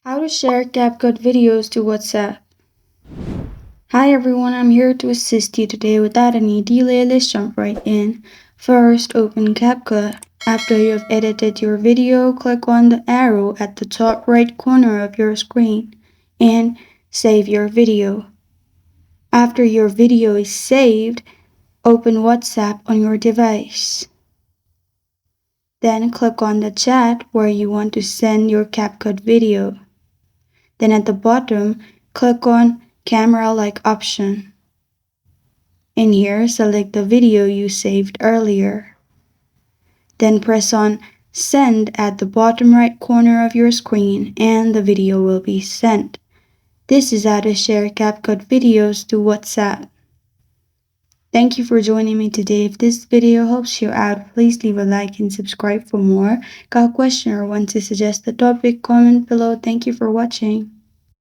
How to share CapCut videos to WhatsApp. Hi everyone, I'm here to assist you today. Without any delay, let's jump right in. First, open CapCut. After you've edited your video, click on the arrow at the top right corner of your screen and save your video. After your video is saved, open WhatsApp on your device. Then click on the chat where you want to send your CapCut video. Then at the bottom, click on camera-like option. In here, select the video you saved earlier. Then press on Send at the bottom right corner of your screen and the video will be sent. This is how to share CapCut videos to WhatsApp. Thank you for joining me today. If this video helps you out, please leave a like and subscribe for more. Got a question or want to suggest a topic? Comment below. Thank you for watching.